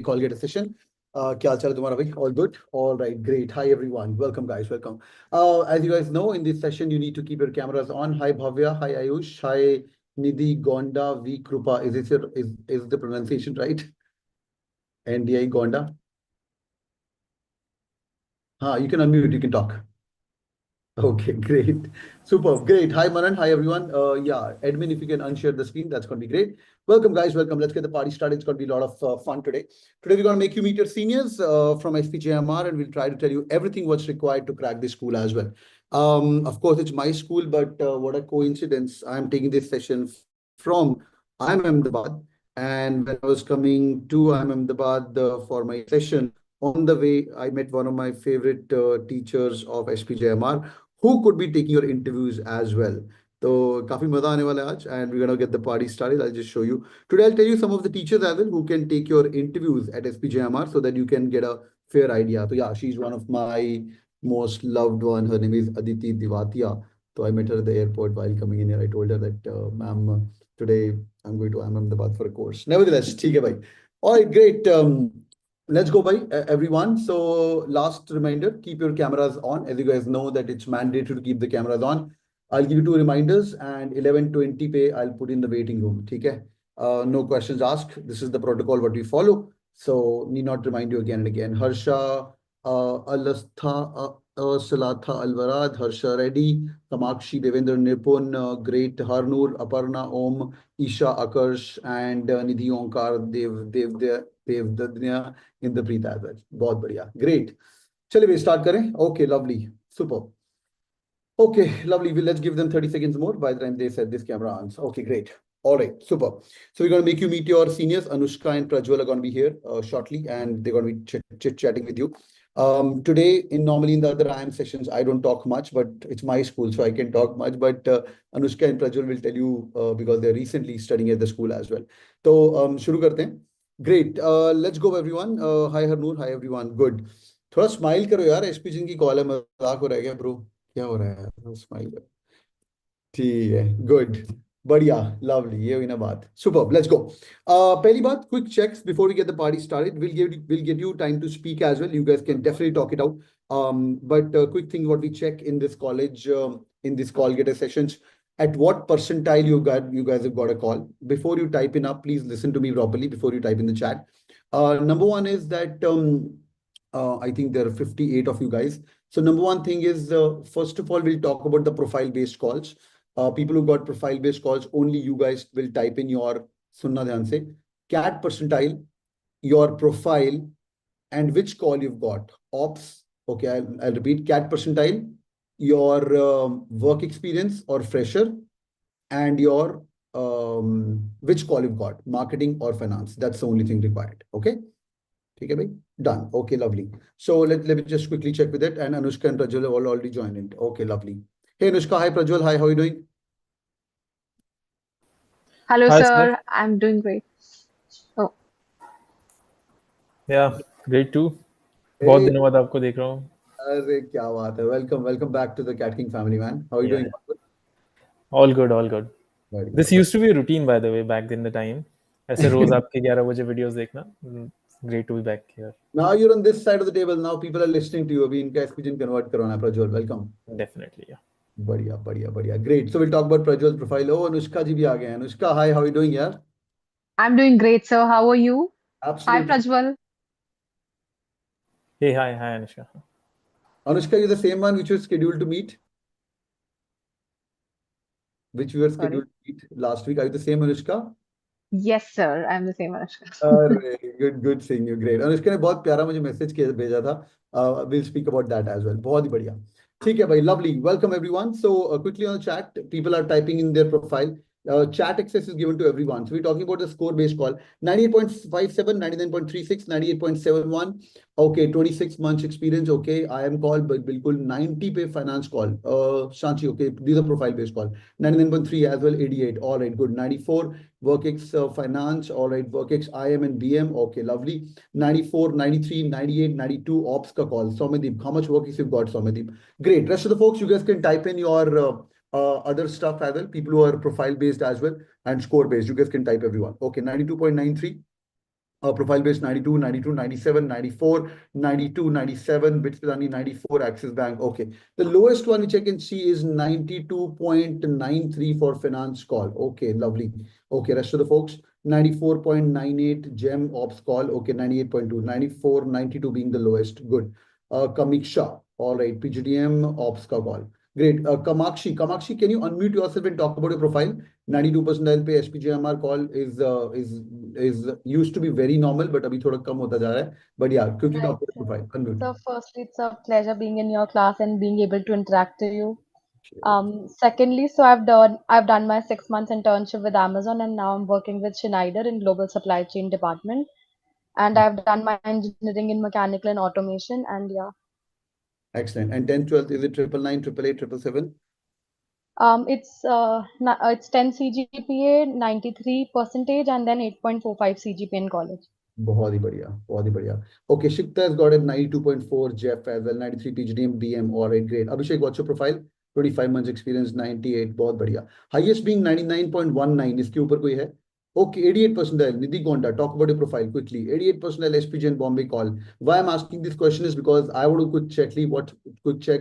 call get a session. क्या हाल चाल है तुम्हारा भाई? All good? All right, great. Hi everyone. Welcome guys, welcome. As you guys know, in this session you need to keep your cameras on. Hi Bhavya, hi Ayush, hi Nidhi, Gonda, V Krupa. Is the pronunciation right? NDI Gonda. You can unmute, you can talk. Okay, great. Super, great. Hi, Manan. Hi, everyone. Yeah, admin, if you can unshare the screen, that's going to be great. Welcome, guys. Welcome. Let's get the party started. It's going to be a lot of fun today. Today, we're going to make you meet your seniors from SPJIMR, and we'll try to tell you everything what's required to crack this school as well. Of course, it's my school, but what a coincidence. I'm taking this session from IIM Ahmedabad. And when I was coming to IIM Ahmedabad for my session, on the way, I met one of my favorite teachers of SPJIMR who could be taking your interviews as well. So, काफी मजा आने वाला है आज, and we're gonna get the party started. I'll just show you. Today, I'll tell you some of the teachers as well who can take your interviews at SPJIMR so that you can get a fair idea. So yeah, she's one of my most loved one. Her name is Aditi Diwatia. So I met her at the airport while coming in here. I told her that, ma'am, today I'm going to Ahmedabad for a course. Nevertheless, ठीक है भाई. All right, great. Let's go by everyone. So last reminder, keep your cameras on. As you guys know that it's mandatory to keep the cameras on. I'll give you 2 reminders and 11:20 pay I'll put in the waiting room. Okay? No questions asked. This is the protocol what we follow. So need not remind you again and again. Harsha, Alastha, Salatha Alvarad, Harsha Reddy, Kamakshi, Devendra Nipun, Great Harnoor, Aparna Om, Isha Akarsh, and Nidhi Onkar, Devdadnya, Indrapreet as well. बहुत बढ़िया. Great. चलिए we start करें. Okay, lovely. Super. Okay, lovely. Let's give them 30 seconds more by the time they set this camera on. Okay, great. All right, super. So we're going to make you meet your seniors. Anushka and Prajwal are going to be here shortly, and they're going to be chit-chatting with you. Today, normally in the other IIM sessions, I don't talk much, but it's my school, so I can talk much. But Anushka and Prajwal will tell you because they're recently studying at the school as well. So, शुरू करते हैं. Great. Let's go, everyone. Hi, Harnoor. Hi, everyone. Good. थोड़ा smile करो यार. SPJain की call है, मजाक हो रहा है क्या ब्रो? क्या हो रहा है? स्माइल करो. ठीक है. Good. बढ़िया. Lovely. ये हुई ना बात. Superb. Let's go. पहली बात, quick checks before we get the party started. We'll get you time to speak as well. You guys can definitely talk it out. But quick thing what we check in this college, in this call getter sessions, at what percentile you guys have got a call. Before you type in up, please listen to me properly before you type in the chat. Number one is that I think there are 58 of you guys. So number one thing is, first of all, we'll talk about the profile-based calls. People who got profile-based calls, only you guys will type in your sunna dhyan se, CAT percentile, your profile, and which call you've got. Ops, okay, I'll repeat, CAT percentile, your work experience or fresher, and your which call you've got, marketing or finance. That's the only thing required. Okay. Okay, done. Okay, lovely. So let me just quickly check with it. And Anushka and Prajwal have already joined in. Okay, lovely. Hey Anushka, hi Prajwal, hi, how are you doing? Hello, Hi, sir. I'm doing great. Oh, Yeah, great too. Hey, बहुत दिनों बाद आपको देख रहा हूँ. अरे क्या बात है. Welcome back to the CATKing family, man. How are you Yeah, doing? all good, all good. Very This good. used to be a routine, by the way, back in the time. ऐसे रोज आपके 11 बजे videos देखना. Great to be back here. Now you're on this side of the table. Now people are listening to you. अभी इनका SPJain convert करो ना Prajwal. Welcome. Definitely, yeah. बढ़िया. Great. So we'll talk about Prajwal's profile. Oh, Anushka ji भी आ गए हैं. Anushka, hi, how are you doing, yaar? I'm doing great, sir. How are you? Hi, Absolutely. Prajwal. Hey, hi, Anushka. Anushka, you're the same one which was scheduled to meet, which we were Sorry. scheduled to meet last week. Are you the same Anushka? Yes, sir. I'm the same Anushka. अरे good seeing you. Great. Anushka ने बहुत प्यारा मुझे message भेजा था. We'll speak about that as well. बहुत ही बढ़िया. ठीक है भाई. Lovely. Welcome everyone. So quickly on the chat, people are typing in their profile. Chat access is given to everyone. So we're talking about the score-based call. 98.57, 99.36, 98.71. Okay, 26 months experience. Okay, I am call, but बिल्कुल 90 पे finance call. Shanchi, okay, these are profile-based call. 99.3 as well, 88. All right, good. 94 WorkX finance. All right, WorkX IM and BM. Okay, lovely. 94, 93, 98, 92 ops ka call. Somadeep, how much WorkX you've got, Somadeep? Great. Rest of the folks, you guys can type in your other stuff as well. People who are profile based as well and score based, you guys can type everyone. Okay, 92.93. Profile based 92, 92, 97, 94, 92, 97, Bits Pilani 94, Axis Bank. Okay. The lowest one which I can see is 92.93 for finance call. Okay, lovely. Okay, rest of the folks 94.98 Gem Ops call. Okay, 98.2, 94, 92 being the lowest. Good. Kamiksha. All right. PGDM Ops ka call. Great. Kamakshi, can you unmute yourself and talk about your profile? 92 percentile पे SPJIMR call is used to be very normal, but अभी थोड़ा कम होता जा रहा है. But yeah, quickly Right. talk about your profile. Unmute. So firstly, it's a pleasure being in your class and being able to interact with you. Secondly, so I've done my 6 months internship with Amazon, and now I'm working with Schneider in global supply chain department. And I've done my engineering in mechanical and automation, and yeah. Excellent. And 10th, 12th, is it 999, 888, 777? It's 10 CGPA, 93%, and then 8.45 CGPA in college. बहुत ही बढ़िया, बहुत ही बढ़िया. Okay, Shikta has got a 92.4, Jeff as well, 93 PGDM, BM, all right, great. Abhishek, what's your profile? 25 months experience, 98, बहुत बढ़िया. Highest being 99.19, इसके ऊपर कोई है? Okay, 88 percentile, Nidhi Gonda, talk about your profile quickly. 88 percentile SPJain Bombay call. Why I'm asking this question is because I want to quick check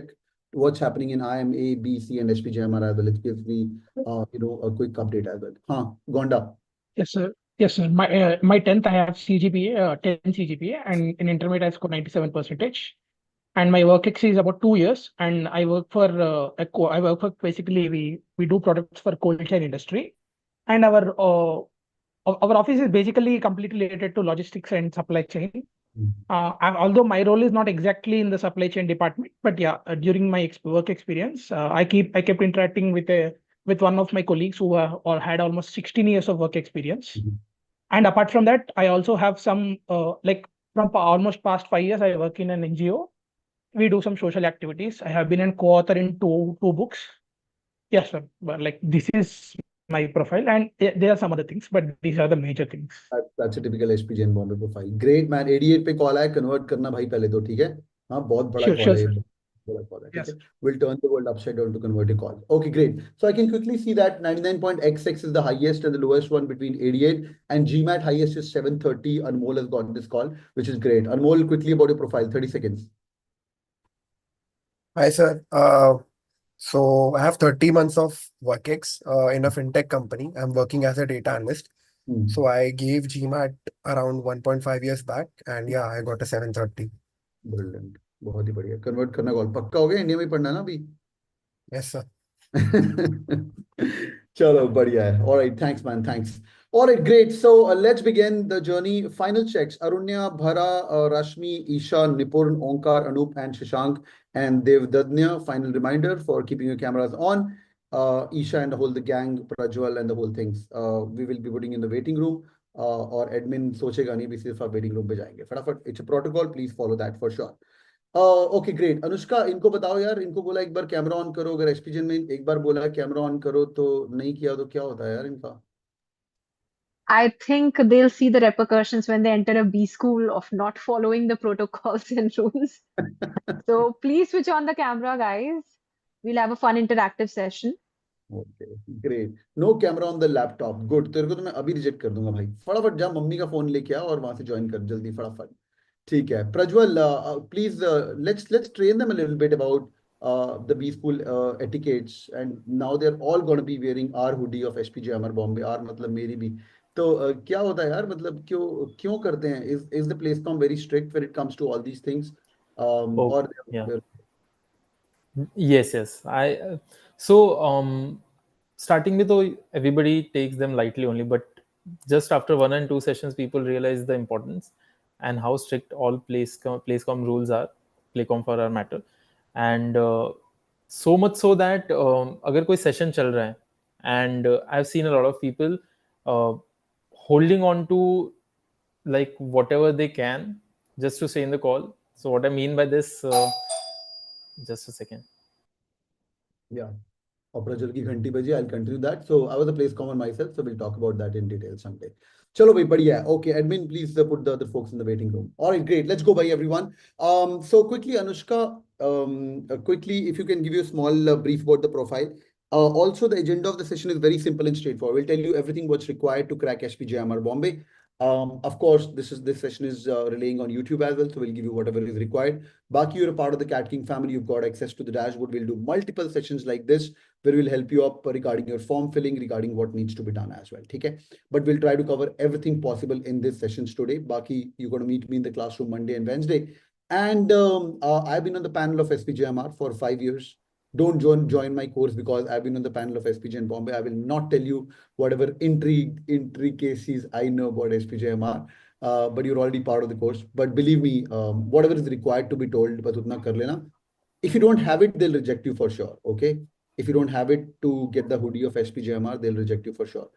what's happening in IIM A, B, C, and SPJIMR as well. It gives me, a quick update as well. Gonda. Yes, sir. Yes, sir. My 10th, I have CGPA, 10 CGPA, and in intermediate, I scored 97%. And my work ex is about 2 years, and I work for basically we do products for cold chain industry, and our office is basically completely related to logistics and supply chain. Although my role is not exactly in the supply chain department, but yeah, during my work experience, I kept interacting with one of my colleagues who had almost 16 years of work experience. And apart from that, I also have some from almost past 5 years, I work in an NGO. We do some social activities. I have been a co-author in two books. Yes, sir. But this is my profile, and there are some other things, but these are the major things. That's a typical SPJain Bombay profile. Great man. 88 पे call आया, convert करना भाई पहले तो, ठीक है? हाँ, बहुत बड़ा call है. Bada call hai, Yes. okay? We'll turn the world upside down to convert a call. Okay, great. So I can quickly see that 99.xx is the highest and the lowest one between 88, and GMAT highest is 730. Anmol has got this call, which is great. Anmol, quickly about your profile, 30 seconds. Hi, sir. So I have 30 months of work ex in a fintech company. I'm working as a data analyst. So I gave GMAT around 1.5 years back, and yeah, I got a 730. Brilliant. बहुत ही बढ़िया. Convert करना call पक्का हो गया. India में पढ़ना ना अभी. Yes, sir. चलो बढ़िया है. All right, thanks man, thanks. All right, great. So let's begin the journey. Final checks: Arunya, Bhara, Rashmi, Isha, Nipurn, Onkar, Anup, and Shashank, and Devdadnya. Final reminder for keeping your cameras on. Isha and the gang, Prajwal and the whole things. We will be putting in the waiting room. Or admin सोचेगा नहीं, भी सिर्फ आप waiting room पे जाएंगे. फटाफट. It's a protocol. Please follow that for sure. Okay great. Anushka, इनको बताओ यार, इनको बोला एक बार कैमरा ऑन करो. अगर एसपीजन में एक बार बोला कैमरा ऑन करो तो नहीं किया तो क्या होता है यार इनका? I think they'll see the repercussions when they enter a B school of not following the protocols and rules. So please switch on the camera, guys. We'll have a fun interactive session. Okay great. No camera on the laptop. Good. तेरे को तो मैं अभी reject कर दूंगा भाई. फटाफट जा, मम्मी का फोन लेके आ और वहां से ज्वाइन कर जल्दी फटाफट. ठीक है. Prajwal, please, let's train them a little bit about the B school etiquettes, and now they're all going to be wearing our hoodie of SPJIMR Bombay. R मतलब मेरी भी. तो क्या होता है यार, मतलब क्यों करते हैं? Is the Placecom very strict when it comes to all these things? Or yeah. Yes. Starting with, everybody takes them lightly only, but just after 1 and 2 sessions, people realize the importance and how strict all Placecom rules are. Playcom for our matter, and so much so that अगर कोई session चल रहा है, and I've seen a lot of people holding on to like whatever they can just to stay in the call. So what I mean by this, just a second. Yeah. Prajwal की घंटी बजी. I'll continue that. So I was a Placecom myself, so we'll talk about that in detail someday. चलो भाई बढ़िया है. Okay, admin, please put the other folks in the waiting room. All right, great. Let's go, bhai, everyone. So quickly, Anushka, quickly, if you can give you a small brief about the profile. Also, the agenda of the session is very simple and straightforward. We'll tell you everything what's required to crack SPJIMR Bombay. Of course, this session is relaying on YouTube as well, so we'll give you whatever is required. Baki, you're a part of the CATKing family. You've got access to the dashboard. We'll do multiple sessions like this where we'll help you up regarding your form filling, regarding what needs to be done as well. Okay, but we'll try to cover everything possible in these sessions today. Baki, you're going to meet me in the classroom Monday and Wednesday. And I've been on the panel of SPJIMR for 5 years. Don't join my course because I've been on the panel of SPJain Bombay. I will not tell you whatever intricacies I know about SPJIMR, but you're already part of the course. But believe me, whatever is required to be told, but utna kar lena. If you don't have it, they'll reject you for sure. Okay. If you don't have it to get the hoodie of SPJIMR, they'll reject you for sure.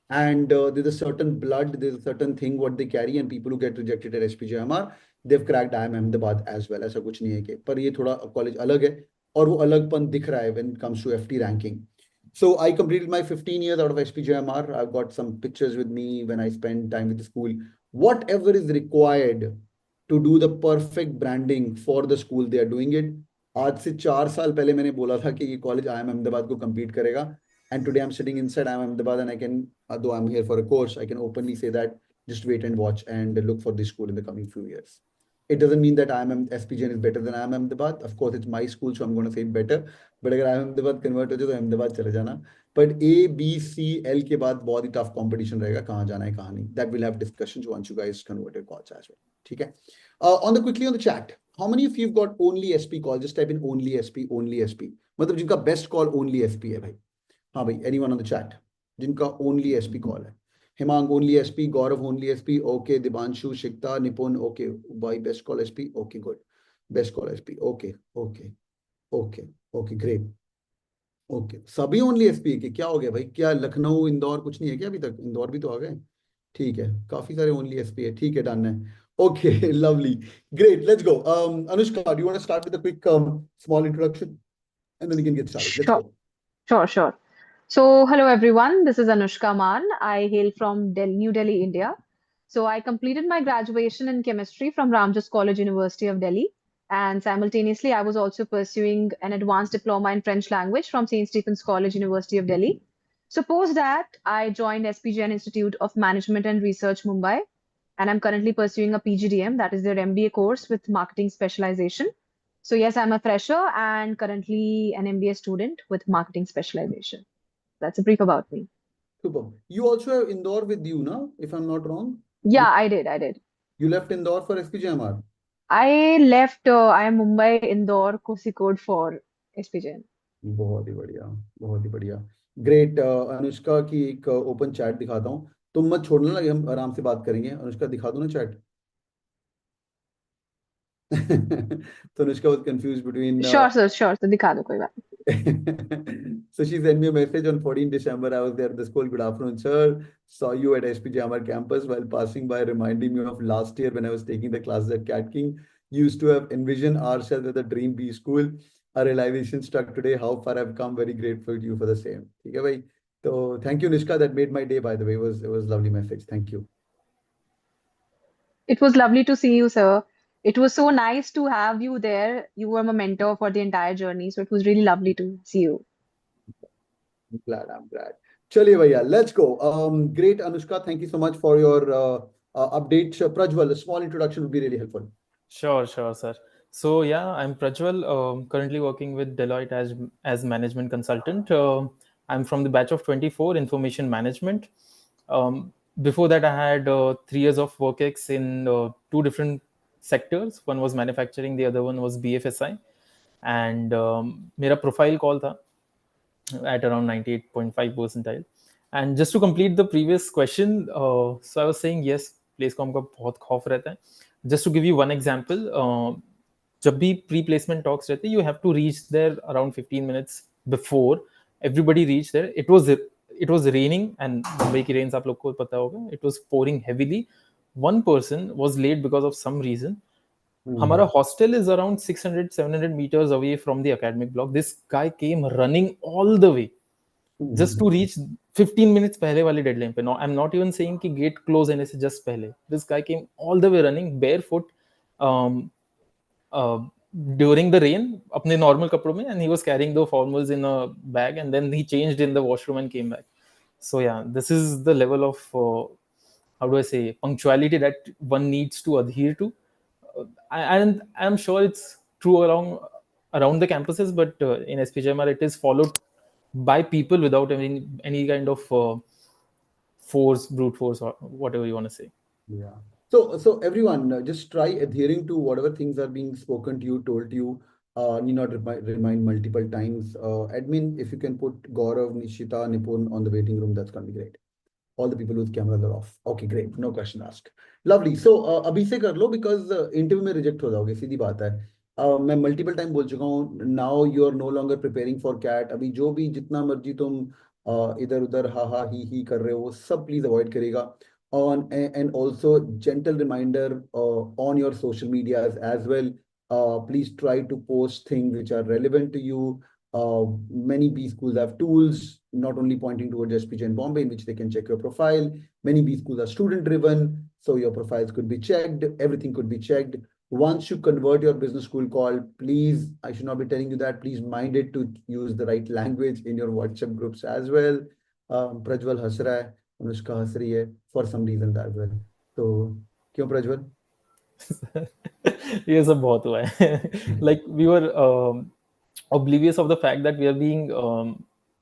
And there's a certain blood, there's a certain thing what they carry, and people who get rejected at SPJIMR, they've cracked IIM Ahmedabad as well. ऐसा कुछ नहीं है कि पर ये थोड़ा college अलग है और वो अलगपन दिख रहा है when it comes to FT ranking. So I completed my 15 years out of SPJIMR. I've got some pictures with me when I spend time with the school. Whatever is required to do the perfect branding for the school, they are doing it. आज से 4 साल पहले मैंने बोला था कि ये college IIM Ahmedabad को compete करेगा. And today I'm sitting inside IIM Ahmedabad and I can, though I'm here for a course, I can openly say that just wait and watch and look for this school in the coming few years. It doesn't mean that SPJain is better than IIM Ahmedabad. Of course, it's my school, so I'm going to say it better. But अगर IIM Ahmedabad convert हो जाए तो Ahmedabad चले जाना. But A, B, C, L के बाद बहुत ही tough competition रहेगा. कहाँ जाना है कहाँ नहीं. That we'll have discussions once you guys convert your calls as well. ठीक है. Quickly on the chat. How many of you have got only SP call? Just type in only SP, only SP. मतलब जिनका best call only SP है भाई. हाँ भाई. Anyone on the chat? जिनका only SP call है. Hemang only SP, Gaurav only SP, okay. Dibanshu, Shikta, Nipun, okay. By best call SP, okay, good. Best call SP, okay, okay, okay, okay, great. Okay. सभी only SP के क्या हो गया भाई? क्या लखनऊ, इंदौर कुछ नहीं है क्या अभी तक? इंदौर भी तो आ गए. ठीक है. काफी सारे only SP है. ठीक है, done है. Okay, lovely. Great, let's go. Anushka, do you want to start with a quick small introduction? And then we can get started. Let's go. Sure. So, hello everyone, this is Anushka Maan. I hail from New Delhi, India. So, I completed my graduation in chemistry from Ramjas College, University of Delhi. And simultaneously, I was also pursuing an advanced diploma in French language from St. Stephen's College, University of Delhi. So, post that, I joined SPJain Institute of Management and Research, Mumbai. And I'm currently pursuing a PGDM, that is their MBA course with marketing specialization. So, yes, I'm a fresher and currently an MBA student with marketing specialization. That's a brief about me. Super. You also have Indore with you now, if I'm not wrong. Yeah, I did. You left Indore for SPJIMR. I left IIM Mumbai, Indore, Kozhikode for SPJain. बहुत ही बढ़िया. Great. Anushka की एक open chat दिखाता हूँ. तुम मत छोड़ना, लगे हम आराम से बात करेंगे. अनुष्का दिखा दो ना chat. So Anushka was confused between. Sure. So दिखा दो कोई बात. So she sent me a message on 14 December. I was there at the school. Good afternoon, sir. Saw you at SPJIMR campus while passing by, reminding me of last year when I was taking the classes at CATKing. Used to have envisioned ourselves as a dream B school. Our realization struck today. How far I've come. Very grateful to you for the same. Okay, bhai. So thank you, Anushka. That made my day. By the way, it was lovely message. Thank you. It was lovely to see you, sir. It was so nice to have you there. You were my mentor for the entire journey. So it was really lovely to see you. I'm glad. Chaliye bhaiya, let's go. Great, Anushka. Thank you so much for your update. Prajwal, a small introduction would be really helpful. Sure, sir. So yeah, I'm Prajwal, currently working with Deloitte as management consultant. I'm from the batch of 24, information management. Before that, I had 3 years of work ex in 2 different sectors. One was manufacturing, the other one was BFSI. And मेरा profile call था at around 98.5 percentile. And just to complete the previous question, so I was saying yes, प्लेसकॉम का बहुत खौफ रहता है. Just to give you one example, जब भी pre-placement talks रहते हैं, you have to reach there around 15 minutes before everybody reached there. It was raining and Mumbai की rains आप लोग को पता होगा. It was pouring heavily. One person was late because of some reason. हमारा hostel is around 600-700 meters away from the academic block. This guy came running all the way just to reach 15 minutes पहले वाली deadline पे. No, I'm not even saying कि gate close होने से just पहले. This guy came all the way running barefoot during the rain अपने normal कपड़ों में, and he was carrying the formals in a bag, and then he changed in the washroom and came back. So yeah, this is the level of how do I say, punctuality that one needs to adhere to. And I'm sure it's true around the campuses, but in SPJIMR it is followed by people without any kind of brute force, or whatever you want to say. Yeah. So everyone, just try adhering to whatever things are being spoken to you, told to you. Need not remind multiple times. Admin, if you can put Gaurav, Nishita, Nipun on the waiting room, that's gonna be great. All the people whose cameras are off. Okay, great. No question asked. Lovely. So अभी से कर लो because interview में reject हो जाओगे, सीधी बात है. मैं multiple time बोल चुका हूँ. Now you are no longer preparing for CAT. अभी जो भी जितना मर्जी तुम इधर उधर हा हा ही कर रहे हो, वो सब please avoid करेगा. And also gentle reminder on your social medias as well. Please try to post things which are relevant to you. Many B schools have tools, not only pointing towards SPJain Bombay, in which they can check your profile. Many B schools are student driven, so your profiles could be checked, everything could be checked. Once you convert your business school call, please, I should not be telling you that, please mind it to use the right language in your WhatsApp groups as well. Prajwal has raha hai, Anushka has rahi hai, for some reason as well. So, क्यों Prajwal? ये सब बहुत हुआ है. Like we were oblivious of the fact that we are being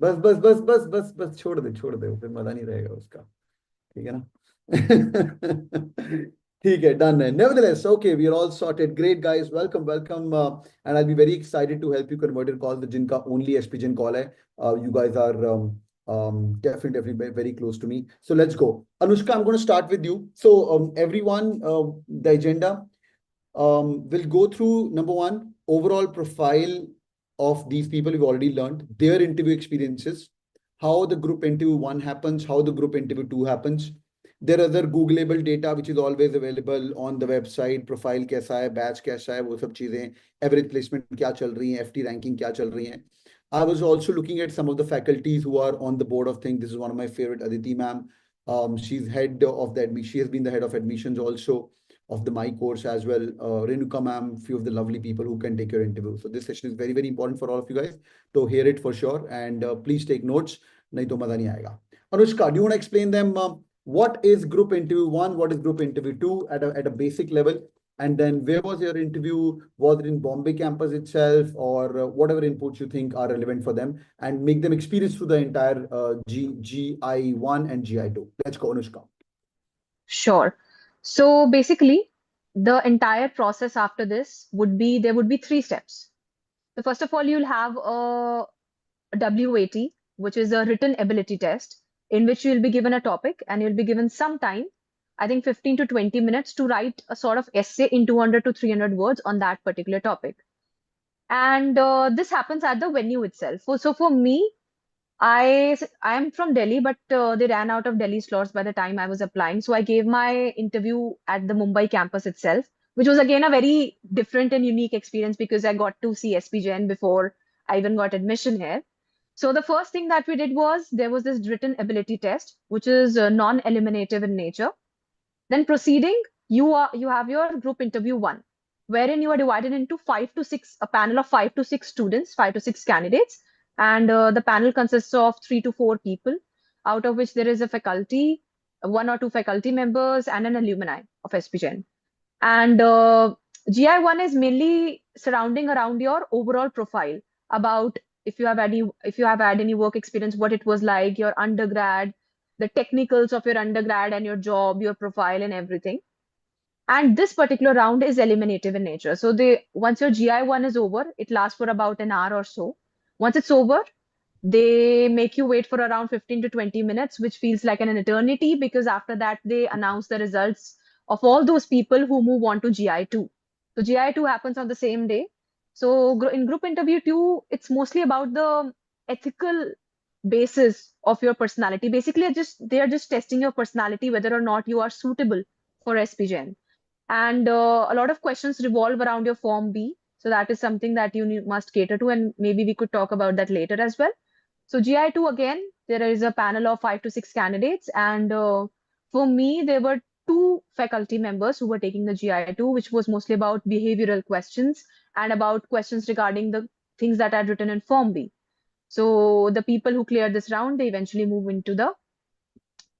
बस छोड़ दे फिर मजा नहीं रहेगा उसका. ठीक है ना? ठीक है, done है. Nevertheless, okay, we are all sorted. Great guys, welcome, and I'll be very excited to help you convert your calls. जिनका only SPJain call है. You guys are definitely very close to me. So let's go. Anushka, I'm going to start with you. So everyone, the agenda, we'll go through number one, overall profile of these people. We've already learned their interview experiences, how the group interview 1 happens, how the group interview 2 happens. There are other Googleable data which is always available on the website. Profile कैसा है, batch कैसा है, वो सब चीजें, average placement क्या चल रही है, FT ranking क्या चल रही है. I was also looking at some of the faculties who are on the board of things. This is one of my favorite, Aditi ma'am. She's head of the admission. She has been the head of admissions also of the my course as well. Renuka ma'am, few of the lovely people who can take your interview. So this session is very, very important for all of you guys to hear it for sure. And please take notes. नहीं तो मजा नहीं आएगा. Anushka, do you want to explain them what is group interview 1, what is group interview 2 at a basic level? And then where was your interview? Was it in Bombay campus itself, or whatever inputs you think are relevant for them, and make them experience through the entire GI1 and GI2. Let's go, Anushka. Sure. So basically, the entire process after this would be, there would be 3 steps. So first of all, you'll have a WAT, which is a written ability test, in which you'll be given a topic and you'll be given some time, I think 15 to 20 minutes, to write a sort of essay in 200 to 300 words on that particular topic. And this happens at the venue itself. So for me, I am from Delhi, but they ran out of Delhi slots by the time I was applying. So I gave my interview at the Mumbai campus itself, which was again a very different and unique experience because I got to see SPJain before I even got admission here. So the first thing that we did was there was this written ability test, which is non-eliminative in nature. Then proceeding, you have your group interview 1, wherein you are divided into 5 to 6, a panel of 5 to 6 students, 5 to 6 candidates. And the panel consists of 3 to 4 people, out of which there is a faculty, 1 or 2 faculty members, and an alumni of SPJain. And GI1 is mainly surrounding around your overall profile, about if you have had any work experience, what it was like, your undergrad, the technicals of your undergrad and your job, your profile and everything. And this particular round is eliminative in nature. So once your GI1 is over, it lasts for about an hour or so. Once it's over, they make you wait for around 15 to 20 minutes, which feels like an eternity, because after that, they announce the results of all those people who move on to GI2. So GI2 happens on the same day. So in group interview 2, it's mostly about the ethical basis of your personality. Basically, they are just testing your personality, whether or not you are suitable for SPJain. And a lot of questions revolve around your Form B. So that is something that you must cater to, and maybe we could talk about that later as well. So GI2, again, there is a panel of 5 to 6 candidates. And for me, there were 2 faculty members who were taking the GI2, which was mostly about behavioral questions and about questions regarding the things that are written in Form B. So the people who cleared this round, they eventually move into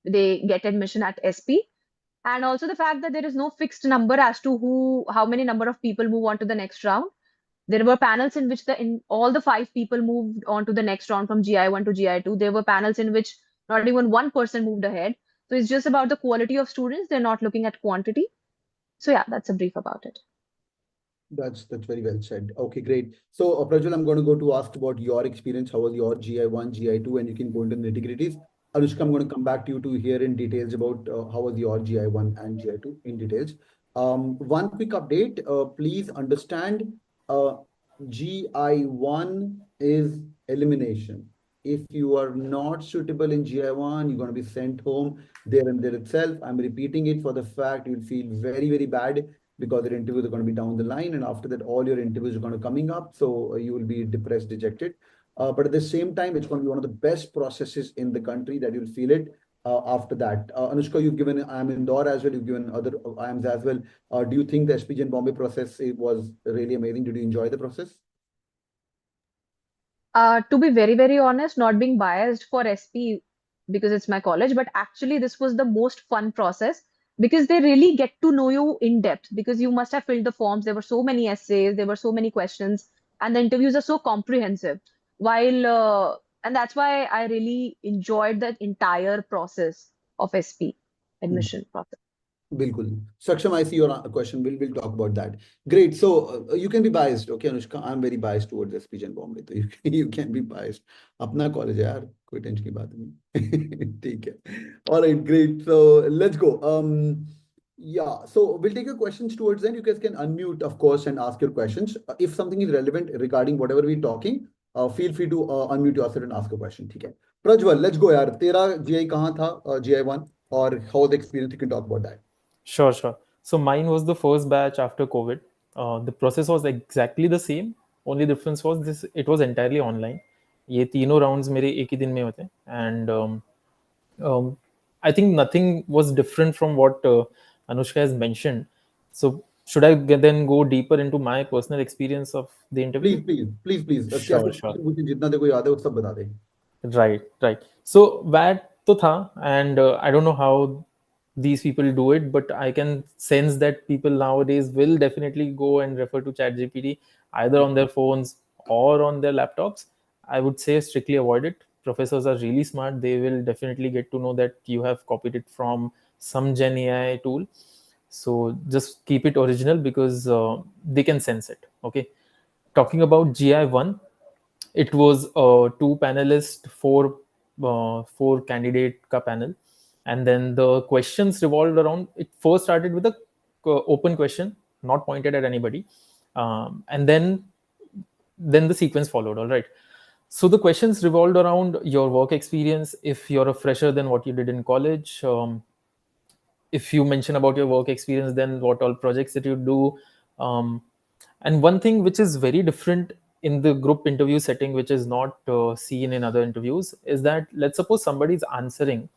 they get admission at SP. And also the fact that there is no fixed number as to how many number of people move on to the next round. There were panels in which all the 5 people moved on to the next round from GI1 to GI2. There were panels in which not even one person moved ahead. So it's just about the quality of students. They're not looking at quantity. So yeah, that's a brief about it. That's very well said. Okay, great. So, Prajwal, I'm going to go to ask about your experience. How was your GI1, GI2, and you can go into nitty-gritties. Anushka, I'm going to come back to you to hear in details about how was your GI1 and GI2 in details. One quick update. Please understand, uh, GI1 is elimination. If you are not suitable in GI1, you're going to be sent home there and there itself. I'm repeating it for the fact you'll feel very, very bad because your interviews are going to be down the line, and after that all your interviews are going to coming up, so you will be depressed, dejected, but at the same time it's going to be one of the best processes in the country that you'll feel it after that. Anushka, you've given IIM Indore as well, you've given other IIMs as well. Do you think the SPJain Bombay process was really amazing? Did you enjoy the process? To be very, very honest, not being biased for SP because it's my college, but actually this was the most fun process because they really get to know you in depth because you must have filled the forms. There were so many essays, there were so many questions, and the interviews are so comprehensive. And that's why I really enjoyed that entire process of SP admission process. Bilkul. Saksham, I see your question. We'll talk about that. Great. So you can be biased. Okay, Anushka, I'm very biased towards SPJain Bombay. So you can be biased. अपना college है यार, कोई tension की बात नहीं. ठीक है. All right, great. So let's go. Yeah. So we'll take your questions towards then. You guys can unmute, of course, and ask your questions. If something is relevant regarding whatever we're talking, feel free to unmute yourself and ask a question. ठीक है. Prajwal, let's go यार. तेरा GI कहाँ था? GI1 or how the experience? You can talk about that. Sure. So mine was the first batch after COVID. The process was exactly the same. Only difference was this: it was entirely online. ये तीनों rounds मेरे एक ही दिन में होते हैं, and I think nothing was different from what Anushka has mentioned. So should I then go deeper into my personal experience of the interview? Please. Sure. मुझे जितना देखो याद है वो सब बता दे. Right. So that तो था, and I don't know how these people do it, but I can sense that people nowadays will definitely go and refer to ChatGPT either on their phones or on their laptops. I would say strictly avoid it. Professors are really smart. They will definitely get to know that you have copied it from some Gen AI tool. So just keep it original because they can sense it. Okay. Talking about GI1, it was a 2 panelist, four candidate ka panel, and then the questions revolved around. It first started with a open question, not pointed at anybody, and then the sequence followed. All right. So the questions revolved around your work experience. If you're a fresher, then what you did in college. If you mention about your work experience, then what all projects that you do. And one thing which is very different in the group interview setting, which is not seen in other interviews, is that let's suppose somebody is answering,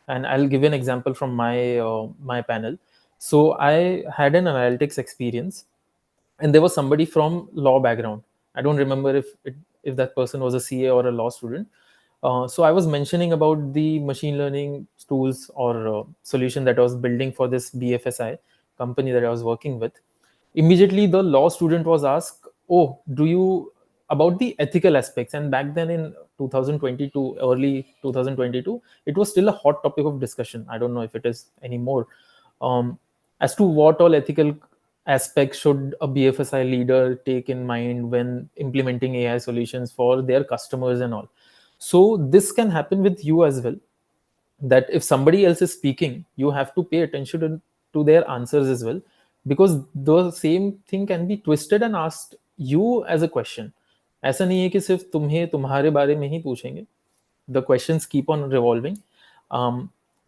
and I'll give an example from my panel. So I had an analytics experience, and there was somebody from law background. I don't remember if that person was a CA or a law student. So I was mentioning about the machine learning tools or solution that I was building for this BFSI company that I was working with. Immediately, the law student was asked, "Oh, do you about the ethical aspects?" And back then, in 2022, early 2022, it was still a hot topic of discussion. I don't know if it is anymore. As to what all ethical aspects should a BFSI leader take in mind when implementing AI solutions for their customers and all. So this can happen with you as well, that if somebody else is speaking, you have to pay attention to their answers as well, because the same thing can be twisted and asked you as a question. ऐसा नहीं है कि सिर्फ तुम्हें तुम्हारे बारे में ही पूछेंगे. The questions keep on revolving.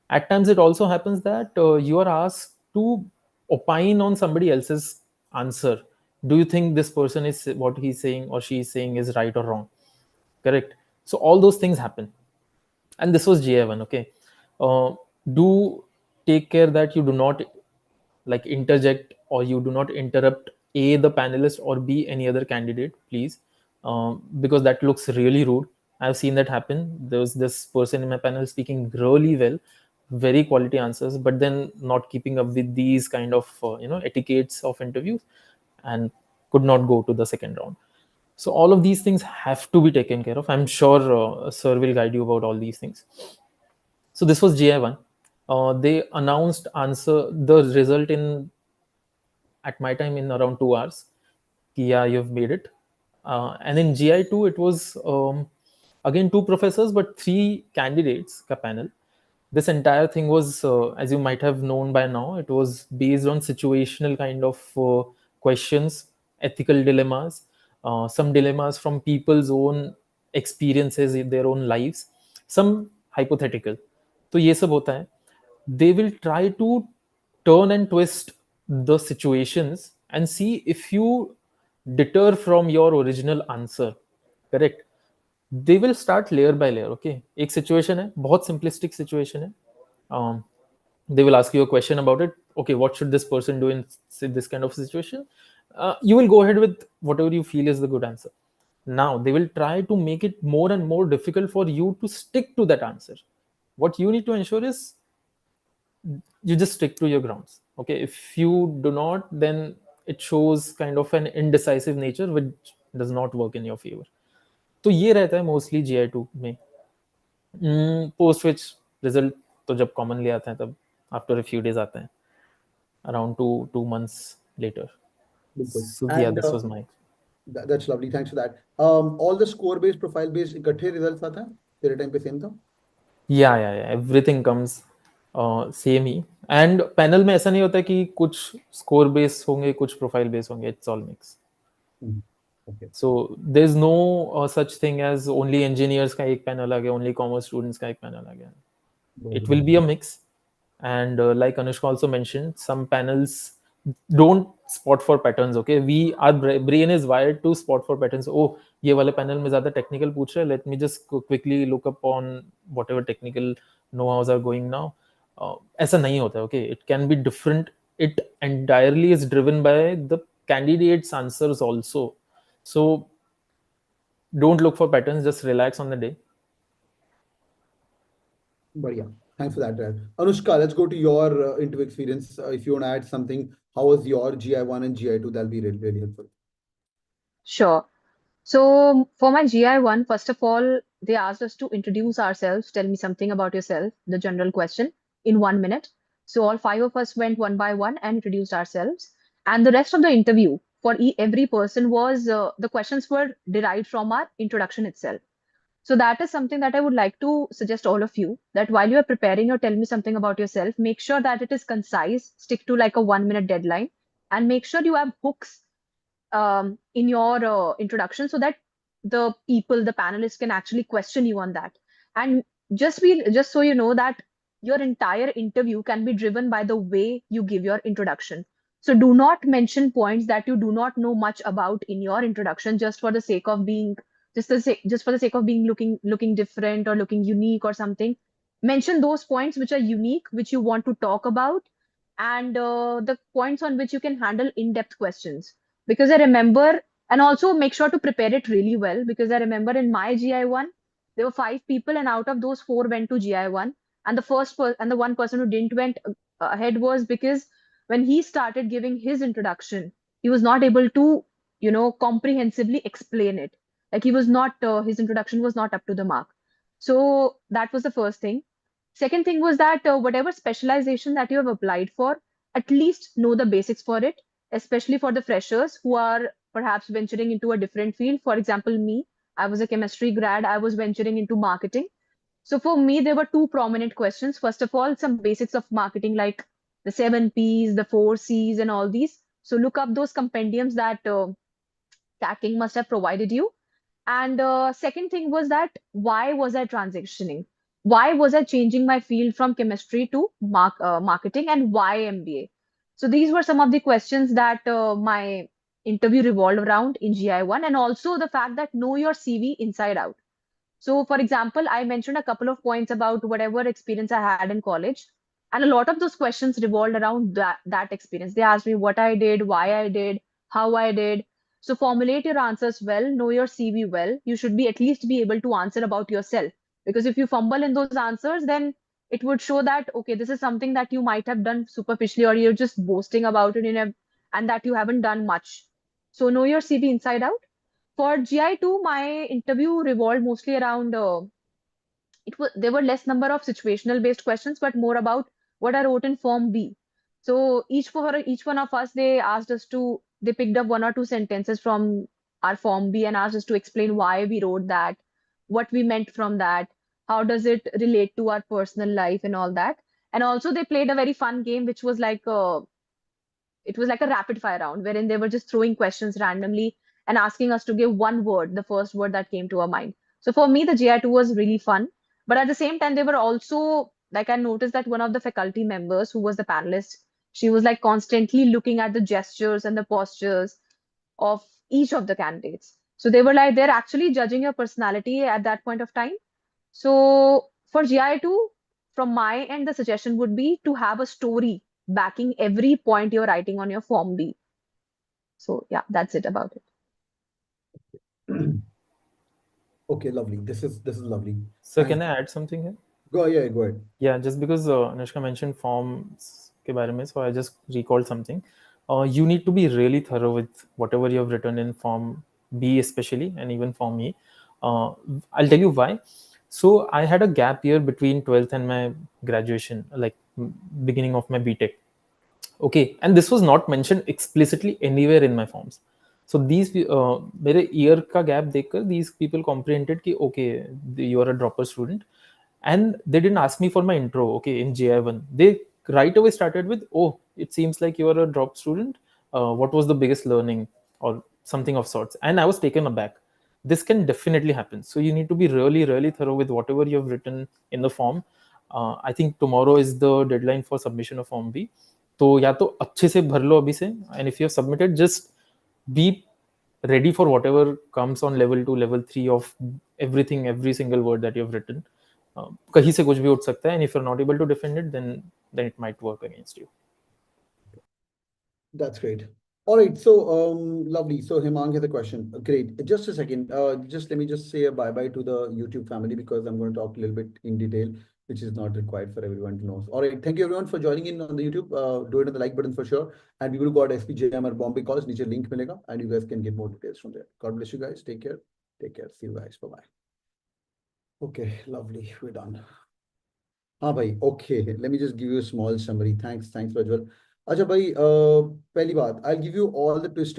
At times it also happens that you are asked to opine on somebody else's answer. Do you think this person is what he's saying or she is saying is right or wrong? Correct. So all those things happen, and this was GI1. Okay. Do take care that you do not like interject or you do not interrupt A, the panelist, or B, any other candidate, please, because that looks really rude. I've seen that happen. There was this person in my panel speaking really well, very quality answers, but then not keeping up with these kind of etiquettes of interviews, and could not go to the second round. So all of these things have to be taken care of. I'm sure sir will guide you about all these things. So this was GI1. They announced the result in, at my time, in around 2 hours. Yeah, you've made it. And in GI2, it was again 2 professors, but 3 candidates ka panel. This entire thing was, as you might have known by now, it was based on situational kind of questions, ethical dilemmas, some dilemmas from people's own experiences in their own lives, some hypothetical. तो ये सब होता है. They will try to turn and twist the situations and see if you deter from your original answer. Correct? They will start layer by layer. Okay, एक situation है, बहुत simplistic situation है. They will ask you a question about it. Okay, what should this person do in this kind of situation? You will go ahead with whatever you feel is the good answer. Now they will try to make it more and more difficult for you to stick to that answer. What you need to ensure is you just stick to your grounds. Okay, if you do not, then it shows kind of an indecisive nature which does not work in your favor. तो ये रहता है mostly GI2 में. Post which result तो जब commonly आता है तब आफ्टर अ फ्यू डेज आता है, around two months later. So yeah, this was my. That's lovely. Thanks for that. All the score based, profile based इकट्ठे results आता है तेरे टाइम पे सेम था? Yeah, everything comes same he. And panel में ऐसा नहीं होता कि कुछ स्कोर बेस होंगे कुछ प्रोफाइल बेस होंगे. It's all mix. Okay. So there's no such thing as only engineers का एक पैनल आ गया, only commerce students का एक पैनल आ गया. It will be a mix. And like Anushka also mentioned, some panels don't spot for patterns. Okay, our brain is wired to spot for patterns. Oh, ये वाले panel में ज़्यादा technical पूछ रहे हैं, let me just quickly look up on whatever technical know-hows are going now. ऐसा नहीं होता है. Okay, it can be different. It entirely is driven by the candidate's answers also. So don't look for patterns, just relax on the day. बढ़िया. Thanks for that, Rad. Anushka, let's go to your interview experience. If you want to add something, how was your GI1 and GI2? That'll be really, really helpful. Sure. So for my GI1, first of all, they asked us to introduce ourselves, tell me something about yourself, the general question, in 1 minute. So all 5 of us went one by one and introduced ourselves. And the rest of the interview for every person was, the questions were derived from our introduction itself. So that is something that I would like to suggest all of you, that while you are preparing or tell me something about yourself, make sure that it is concise, stick to like a 1 minute deadline, and make sure you have hooks in your introduction so that the people, the panelists can actually question you on that. And just so you know that your entire interview can be driven by the way you give your introduction. So do not mention points that you do not know much about in your introduction just for the sake of being looking different or looking unique or something. Mention those points which are unique, which you want to talk about, and the points on which you can handle in-depth questions. Because I remember, and also make sure to prepare it really well, because I remember in my GI1, there were 5 people, and out of those 4 went to GI1. And the one person who didn't went ahead was because when he started giving his introduction, he was not able to, comprehensively explain it. Like he was not, his introduction was not up to the mark. So that was the first thing. Second thing was that whatever specialization that you have applied for, at least know the basics for it, especially for the freshers who are perhaps venturing into a different field. For example, me, I was a chemistry grad, I was venturing into marketing. So for me, there were 2 prominent questions. First of all, some basics of marketing, like the 7 Ps, the 4 Cs, and all these. So look up those compendiums that CATKing must have provided you. And second thing was that why was I transitioning? Why was I changing my field from chemistry to marketing, and why MBA? So these were some of the questions that my interview revolved around in GI1, and also the fact that know your CV inside out. So for example, I mentioned a couple of points about whatever experience I had in college, and a lot of those questions revolved around that experience. They asked me what I did, why I did, how I did. So formulate your answers well, know your CV well. You should be at least be able to answer about yourself, because if you fumble in those answers, then it would show that, okay, this is something that you might have done superficially, or you're just boasting about it and that you haven't done much. So know your CV inside out. For GI2, my interview revolved mostly around there were less number of situational based questions, but more about what I wrote in Form B. So for each one of us, they picked up one or two sentences from our Form B and asked us to explain why we wrote that, what we meant from that, how does it relate to our personal life and all that. And also they played a very fun game, which was like a rapid fire round wherein they were just throwing questions randomly and asking us to give one word, the first word that came to our mind. So for me, the GI2 was really fun. But at the same time, they were also like, I noticed that one of the faculty members who was the panelist, she was like constantly looking at the gestures and the postures of each of the candidates. So they were like, they're actually judging your personality at that point of time. So for GI2, from my end, the suggestion would be to have a story backing every point you're writing on your Form B. So yeah, that's it about it. Okay, lovely. This is lovely. So Thanks. can I add something here? Go ahead. Yeah, just because Anushka mentioned forms ke bare mein, so I just recalled something. You need to be really thorough with whatever you have written in Form B especially, and even Form E. I'll tell you why. So I had a gap year between 12th and my graduation, like beginning of my BTech. Okay, and this was not mentioned explicitly anywhere in my forms. So these मेरे year का gap देखकर these people comprehended कि okay, you are a dropper student, and they didn't ask me for my intro. Okay, in JI1 they right away started with, oh, it seems like you are a drop student. What was the biggest learning or something of sorts? And I was taken aback. This can definitely happen. So you need to be really, really thorough with whatever you have written in the form. I think tomorrow is the deadline for submission of Form B. तो या तो अच्छे से भर लो अभी से, and if you have submitted, just be ready for whatever comes on level 2, level 3 of everything, every single word that you have written. कहीं से कुछ भी उठ सकता है, and if you're not able to defend it, then it might work against you. That's great. All right, so lovely. So Hemang has a question. Great. Just a second. Just let me just say a bye-bye to the YouTube family, because I'm going to talk a little bit in detail, which is not required for everyone to know. All right, thank you everyone for joining in on the YouTube. Do it on the like button for sure. And we will go at SPJIMR Bombay College. Niche link milega, and you guys can get more details from there. God bless you guys. Take care. Take care. See you guys. Bye-bye. Okay, lovely. We're done. हाँ भाई, okay. Let me just give you a small summary. Thanks, Prajwal. अच्छा भाई, पहली बात, I'll give you all the twisted